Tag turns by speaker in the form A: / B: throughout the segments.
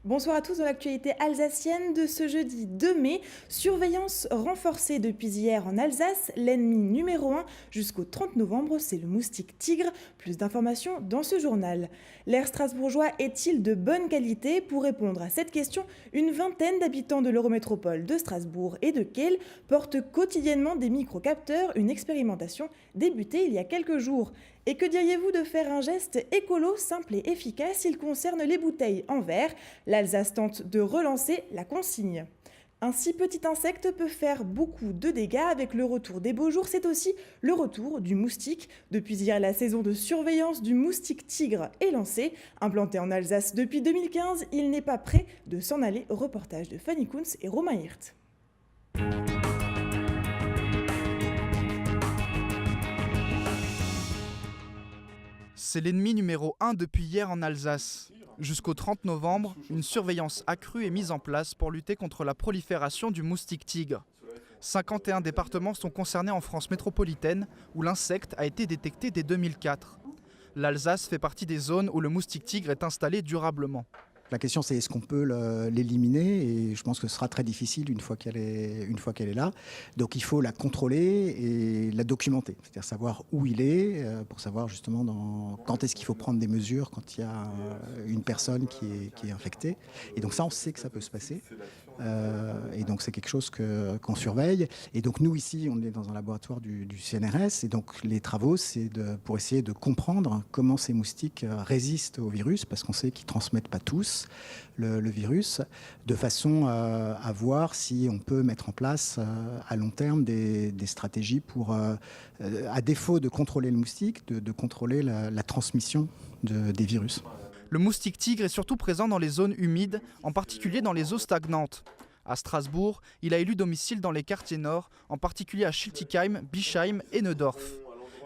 A: Bonsoir à tous dans l'actualité alsacienne de ce jeudi 2 mai. Surveillance renforcée depuis hier en Alsace. L'ennemi numéro 1 jusqu'au 30 novembre, c'est le moustique tigre. Plus d'informations dans ce journal. L'air strasbourgeois est-il de bonne qualité? Pour répondre à cette question, une vingtaine d'habitants de l'Eurométropole de Strasbourg et de Kehl portent quotidiennement des microcapteurs, une expérimentation débutée il y a quelques jours. Et que diriez-vous de faire un geste écolo simple et efficace? Il concerne les bouteilles en verre. L'Alsace tente de relancer la consigne. Un si petit insecte peut faire beaucoup de dégâts. Avec le retour des beaux jours, c'est aussi le retour du moustique. Depuis hier, la saison de surveillance du moustique tigre est lancée. Implanté en Alsace depuis 2015, il n'est pas prêt de s'en aller. Reportage de Fanny Kunz et Romain Hirt.
B: C'est l'ennemi numéro 1 depuis hier en Alsace. Jusqu'au 30 novembre, une surveillance accrue est mise en place pour lutter contre la prolifération du moustique tigre. 51 départements sont concernés en France métropolitaine, où l'insecte a été détecté dès 2004. L'Alsace fait partie des zones où le moustique tigre est installé durablement.
C: La question, c'est est-ce qu'on peut l'éliminer, et je pense que ce sera très difficile une fois qu'elle est là. Donc il faut la contrôler et la documenter, c'est-à-dire savoir où il est, pour savoir justement quand est-ce qu'il faut prendre des mesures quand il y a une personne qui est infectée. Et donc ça, on sait que ça peut se passer. Et donc c'est quelque chose qu'on surveille. Et donc nous ici, on est dans un laboratoire du CNRS, et donc les travaux, c'est pour essayer de comprendre comment ces moustiques résistent au virus, parce qu'on sait qu'ils ne transmettent pas tous le virus, de façon à voir si on peut mettre en place à long terme des stratégies pour, à défaut de contrôler le moustique, de contrôler la transmission des virus.
B: Le moustique tigre est surtout présent dans les zones humides, en particulier dans les eaux stagnantes. À Strasbourg, il a élu domicile dans les quartiers nord, en particulier à Schiltigheim, Bischheim et Neudorf.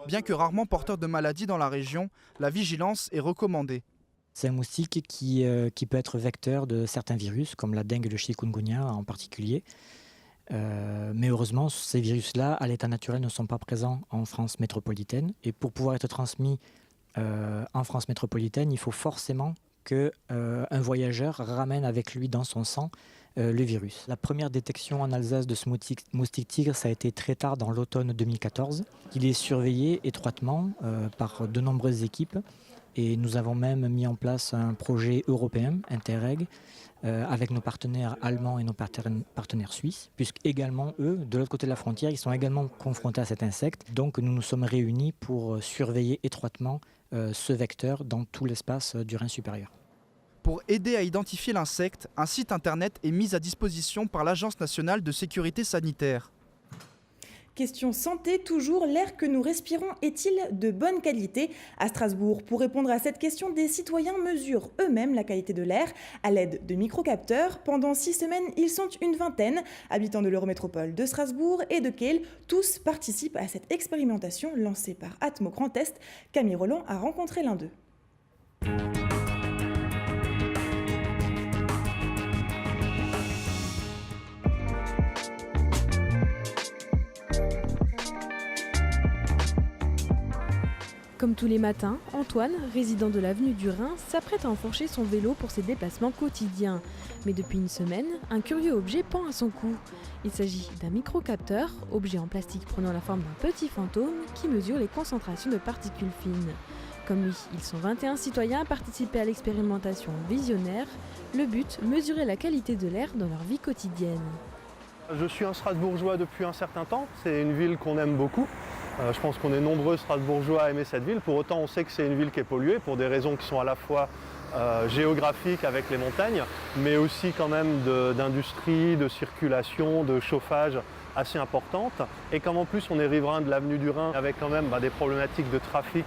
B: Bien que rarement porteur de maladies dans la région, la vigilance est recommandée.
D: C'est un moustique qui peut être vecteur de certains virus, comme la dengue et le chikungunya en particulier. Mais heureusement, ces virus-là, à l'état naturel, ne sont pas présents en France métropolitaine. Et pour pouvoir être transmis en France métropolitaine, il faut forcément qu'un voyageur ramène avec lui dans son sang le virus. La première détection en Alsace de ce moustique tigre, ça a été très tard dans l'automne 2014. Il est surveillé étroitement par de nombreuses équipes. Et nous avons même mis en place un projet européen, Interreg, avec nos partenaires allemands et nos partenaires suisses, puisque également, eux, de l'autre côté de la frontière, ils sont également confrontés à cet insecte. Donc nous nous sommes réunis pour surveiller étroitement ce vecteur dans tout l'espace du Rhin supérieur.
B: Pour aider à identifier l'insecte, un site internet est mis à disposition par l'Agence nationale de sécurité sanitaire.
A: Question santé, toujours, l'air que nous respirons est-il de bonne qualité? À Strasbourg, pour répondre à cette question, des citoyens mesurent eux-mêmes la qualité de l'air à l'aide de microcapteurs. Pendant 6 semaines, ils sont une vingtaine, habitants de l'Eurométropole de Strasbourg et de Kehl. Tous participent à cette expérimentation lancée par Atmo Grand Est. Camille Roland a rencontré l'un d'eux.
E: Comme tous les matins, Antoine, résident de l'avenue du Rhin, s'apprête à enfourcher son vélo pour ses déplacements quotidiens. Mais depuis une semaine, un curieux objet pend à son cou. Il s'agit d'un microcapteur, objet en plastique prenant la forme d'un petit fantôme qui mesure les concentrations de particules fines. Comme lui, ils sont 21 citoyens à participer à l'expérimentation visionnaire. Le but, mesurer la qualité de l'air dans leur vie quotidienne.
F: Je suis un Strasbourgeois depuis un certain temps, c'est une ville qu'on aime beaucoup. Je pense qu'on est nombreux Strasbourgeois à aimer cette ville. Pour autant, on sait que c'est une ville qui est polluée pour des raisons qui sont à la fois géographiques avec les montagnes, mais aussi quand même d'industrie, de circulation, de chauffage assez importante. Et comme en plus on est riverain de l'avenue du Rhin avec quand même des problématiques de trafic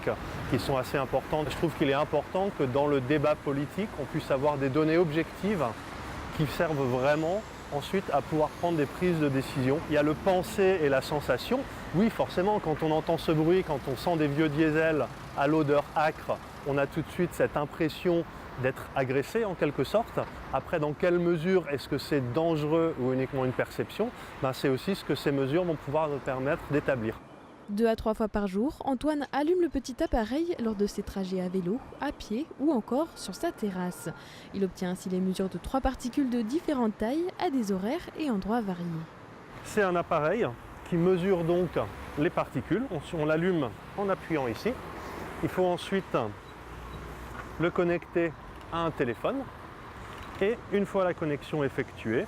F: qui sont assez importantes, je trouve qu'il est important que dans le débat politique, on puisse avoir des données objectives qui servent vraiment ensuite à pouvoir prendre des prises de décision. Il y a le penser et la sensation. Oui, forcément, quand on entend ce bruit, quand on sent des vieux diesels à l'odeur âcre, on a tout de suite cette impression d'être agressé en quelque sorte. Après, dans quelle mesure est-ce que c'est dangereux ou uniquement une perception? C'est aussi ce que ces mesures vont pouvoir nous permettre d'établir.
E: 2 à 3 fois par jour, Antoine allume le petit appareil lors de ses trajets à vélo, à pied ou encore sur sa terrasse. Il obtient ainsi les mesures de 3 particules de différentes tailles à des horaires et endroits variés.
F: C'est un appareil qui mesure donc les particules. On l'allume en appuyant ici. Il faut ensuite le connecter à un téléphone. Et une fois la connexion effectuée,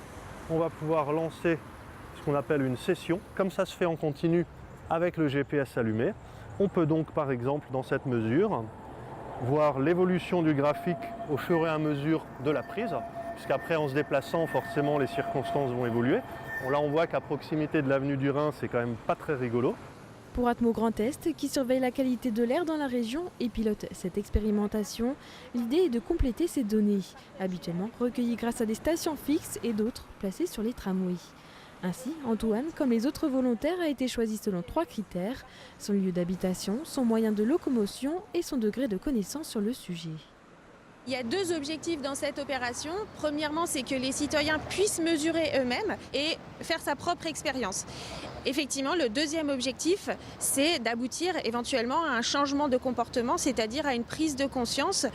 F: on va pouvoir lancer ce qu'on appelle une session. Comme ça se fait en continu avec le GPS allumé, on peut donc par exemple dans cette mesure voir l'évolution du graphique au fur et à mesure de la prise, puisqu'après en se déplaçant forcément les circonstances vont évoluer. Bon, là on voit qu'à proximité de l'avenue du Rhin c'est quand même pas très rigolo.
E: Pour Atmo Grand Est, qui surveille la qualité de l'air dans la région et pilote cette expérimentation, l'idée est de compléter ces données, habituellement recueillies grâce à des stations fixes et d'autres placées sur les tramways. Ainsi, Antoine, comme les autres volontaires, a été choisi selon 3 critères, son lieu d'habitation, son moyen de locomotion et son degré de connaissance sur le sujet.
G: Il y a 2 objectifs dans cette opération. Premièrement, c'est que les citoyens puissent mesurer eux-mêmes et faire sa propre expérience. Effectivement, le deuxième objectif, c'est d'aboutir éventuellement à un changement de comportement, c'est-à-dire à une prise de conscience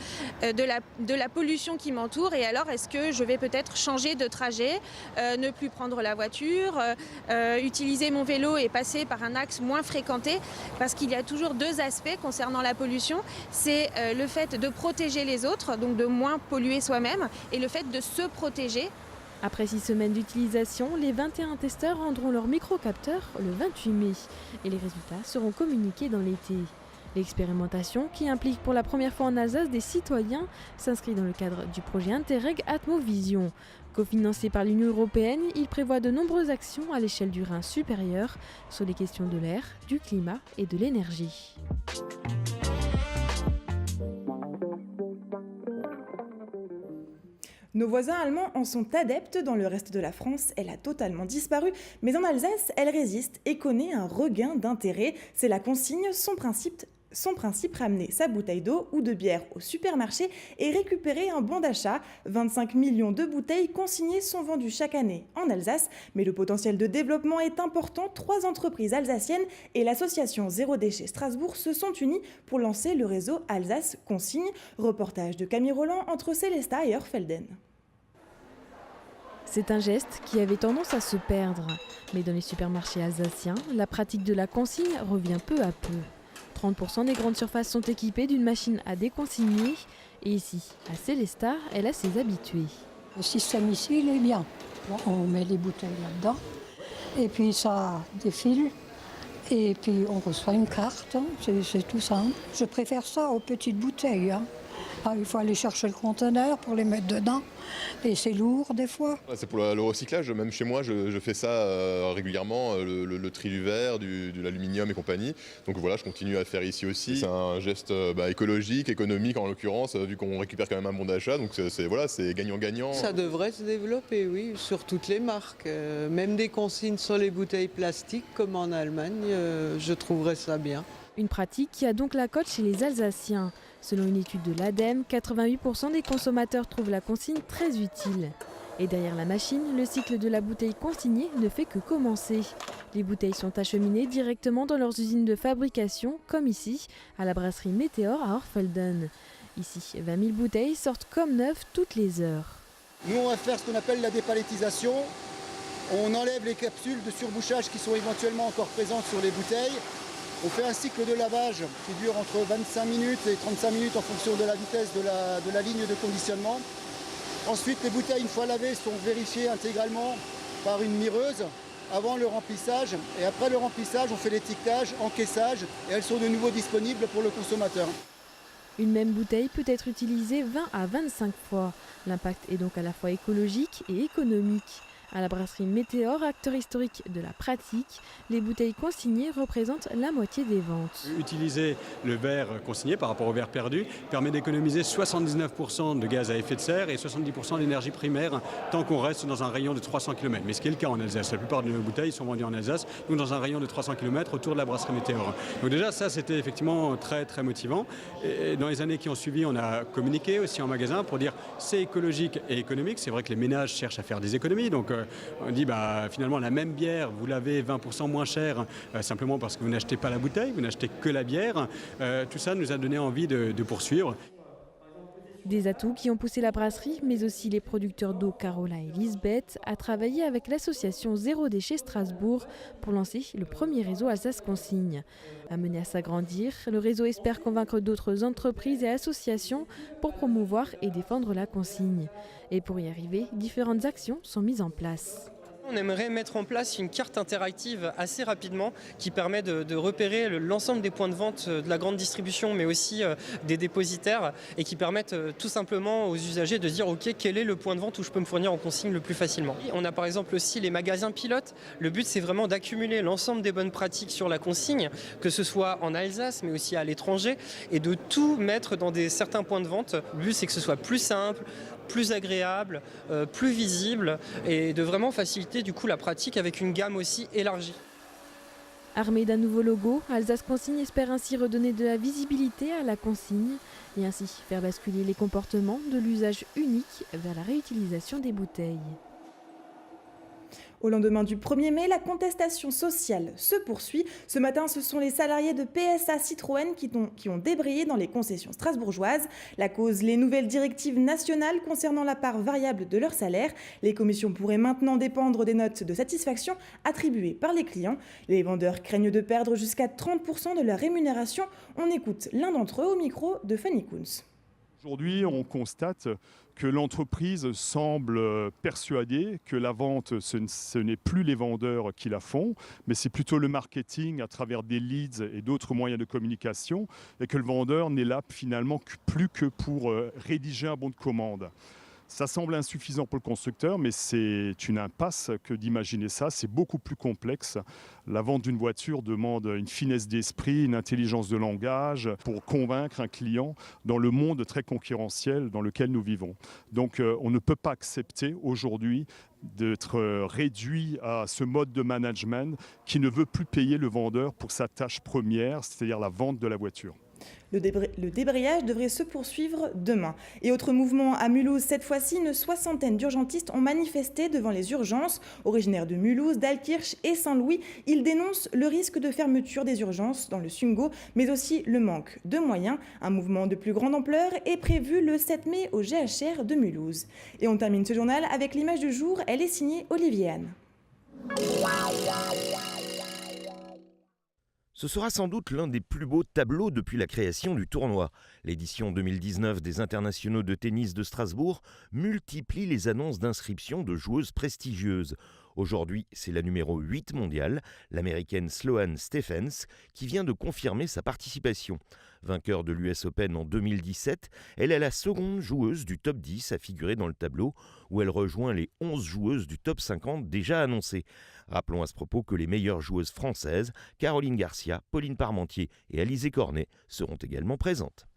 G: de la pollution qui m'entoure. Et alors, est-ce que je vais peut-être changer de trajet, ne plus prendre la voiture, utiliser mon vélo et passer par un axe moins fréquenté? Parce qu'il y a toujours 2 aspects concernant la pollution. C'est le fait de protéger les autres, donc de moins polluer soi-même, et le fait de se protéger.
E: Après 6 semaines d'utilisation, les 21 testeurs rendront leur microcapteur le 28 mai et les résultats seront communiqués dans l'été. L'expérimentation, qui implique pour la première fois en Alsace des citoyens, s'inscrit dans le cadre du projet Interreg Atmovision. Cofinancé par l'Union européenne, il prévoit de nombreuses actions à l'échelle du Rhin supérieur sur les questions de l'air, du climat et de l'énergie.
A: Nos voisins allemands en sont adeptes. Dans le reste de la France, elle a totalement disparu. Mais en Alsace, elle résiste et connaît un regain d'intérêt. C'est la consigne, son principe, ramener sa bouteille d'eau ou de bière au supermarché et récupérer un bon d'achat. 25 millions de bouteilles consignées sont vendues chaque année en Alsace. Mais le potentiel de développement est important. 3 entreprises alsaciennes et l'association Zéro Déchet Strasbourg se sont unies pour lancer le réseau Alsace Consigne. Reportage de Camille Roland entre Célestat et Eurfelden.
E: C'est un geste qui avait tendance à se perdre. Mais dans les supermarchés alsaciens, la pratique de la consigne revient peu à peu. 30% des grandes surfaces sont équipées d'une machine à déconsigner. Et ici, à Célestat, elle a ses habitués.
H: Le système ici, il est bien. Bon, on met les bouteilles là-dedans. Et puis ça défile. Et puis on reçoit une carte. C'est tout simple. Je préfère ça aux petites bouteilles. Il faut aller chercher le conteneur pour les mettre dedans. Et c'est lourd des fois.
I: C'est pour le recyclage. Même chez moi, je fais ça régulièrement, le tri du verre, de l'aluminium et compagnie. Donc voilà, je continue à le faire ici aussi. C'est un geste écologique, économique en l'occurrence, vu qu'on récupère quand même un bon d'achat. Donc c'est gagnant-gagnant.
J: Ça devrait se développer, oui, sur toutes les marques. Même des consignes sur les bouteilles plastiques, comme en Allemagne, je trouverais ça bien.
E: Une pratique qui a donc la cote chez les Alsaciens. Selon une étude de l'ADEME, 88% des consommateurs trouvent la consigne très utile. Et derrière la machine, le cycle de la bouteille consignée ne fait que commencer. Les bouteilles sont acheminées directement dans leurs usines de fabrication, comme ici, à la brasserie Météor à Eurfelden. Ici, 20 000 bouteilles sortent comme neuves toutes les heures.
K: Nous, on va faire ce qu'on appelle la dépalettisation. On enlève les capsules de surbouchage qui sont éventuellement encore présentes sur les bouteilles. On fait un cycle de lavage qui dure entre 25 minutes et 35 minutes en fonction de la vitesse de la ligne de conditionnement. Ensuite, les bouteilles, une fois lavées, sont vérifiées intégralement par une mireuse avant le remplissage. Et après le remplissage, on fait l'étiquetage, encaissage et elles sont de nouveau disponibles pour le consommateur.
E: Une même bouteille peut être utilisée 20 à 25 fois. L'impact est donc à la fois écologique et économique. À la brasserie Météor, acteur historique de la pratique, les bouteilles consignées représentent la moitié des ventes.
L: Utiliser le verre consigné par rapport au verre perdu permet d'économiser 79% de gaz à effet de serre et 70% d'énergie primaire tant qu'on reste dans un rayon de 300 km. Mais ce qui est le cas en Alsace. La plupart de nos bouteilles sont vendues en Alsace, donc dans un rayon de 300 km autour de la brasserie Météor. Donc déjà, ça, c'était effectivement très, très motivant. Et dans les années qui ont suivi, on a communiqué aussi en magasin pour dire c'est écologique et économique. C'est vrai que les ménages cherchent à faire des économies, donc on dit finalement la même bière, vous l'avez 20% moins chère simplement parce que vous n'achetez pas la bouteille, vous n'achetez que la bière. Tout ça nous a donné envie de poursuivre.
E: Des atouts qui ont poussé la brasserie, mais aussi les producteurs d'eau Carola et Lisbeth, à travailler avec l'association Zéro Déchet Strasbourg pour lancer le premier réseau Alsace Consigne. Amené à s'agrandir, le réseau espère convaincre d'autres entreprises et associations pour promouvoir et défendre la consigne. Et pour y arriver, différentes actions sont mises en place.
M: On aimerait mettre en place une carte interactive assez rapidement qui permet de repérer l'ensemble des points de vente de la grande distribution mais aussi des dépositaires et qui permettent tout simplement aux usagers de dire ok, quel est le point de vente où je peux me fournir en consigne le plus facilement. On a par exemple aussi les magasins pilotes. Le but c'est vraiment d'accumuler l'ensemble des bonnes pratiques sur la consigne, que ce soit en Alsace mais aussi à l'étranger et de tout mettre dans certains points de vente. Le but c'est que ce soit plus simple, plus agréable, plus visible et de vraiment faciliter du coup la pratique avec une gamme aussi élargie.
E: Armé d'un nouveau logo, Alsace Consigne espère ainsi redonner de la visibilité à la consigne et ainsi faire basculer les comportements de l'usage unique vers la réutilisation des bouteilles.
A: Au lendemain du 1er mai, la contestation sociale se poursuit. Ce matin, ce sont les salariés de PSA Citroën qui ont débrayé dans les concessions strasbourgeoises. La cause, les nouvelles directives nationales concernant la part variable de leur salaire. Les commissions pourraient maintenant dépendre des notes de satisfaction attribuées par les clients. Les vendeurs craignent de perdre jusqu'à 30% de leur rémunération. On écoute l'un d'entre eux au micro de Fanny Kunz.
N: Aujourd'hui, on constate que l'entreprise semble persuadée que la vente, ce n'est plus les vendeurs qui la font, mais c'est plutôt le marketing à travers des leads et d'autres moyens de communication, et que le vendeur n'est là finalement plus que pour rédiger un bon de commande. Ça semble insuffisant pour le constructeur, mais c'est une impasse que d'imaginer ça. C'est beaucoup plus complexe. La vente d'une voiture demande une finesse d'esprit, une intelligence de langage pour convaincre un client dans le monde très concurrentiel dans lequel nous vivons. Donc on ne peut pas accepter aujourd'hui d'être réduit à ce mode de management qui ne veut plus payer le vendeur pour sa tâche première, c'est-à-dire la vente de la voiture.
A: Le débrayage devrait se poursuivre demain. Et autre mouvement à Mulhouse, cette fois-ci, une soixantaine d'urgentistes ont manifesté devant les urgences. Originaires de Mulhouse, d'Alkirch et Saint-Louis, ils dénoncent le risque de fermeture des urgences dans le Sungo, mais aussi le manque de moyens. Un mouvement de plus grande ampleur est prévu le 7 mai au GHR de Mulhouse. Et on termine ce journal avec l'image du jour. Elle est signée Olivier Anne.
O: Ce sera sans doute l'un des plus beaux tableaux depuis la création du tournoi. L'édition 2019 des internationaux de tennis de Strasbourg multiplie les annonces d'inscription de joueuses prestigieuses. Aujourd'hui, c'est la numéro 8 mondiale, l'américaine Sloane Stephens, qui vient de confirmer sa participation. Vainqueur de l'US Open en 2017, elle est la seconde joueuse du top 10 à figurer dans le tableau, où elle rejoint les 11 joueuses du top 50 déjà annoncées. Rappelons à ce propos que les meilleures joueuses françaises, Caroline Garcia, Pauline Parmentier et Alizé Cornet, seront également présentes.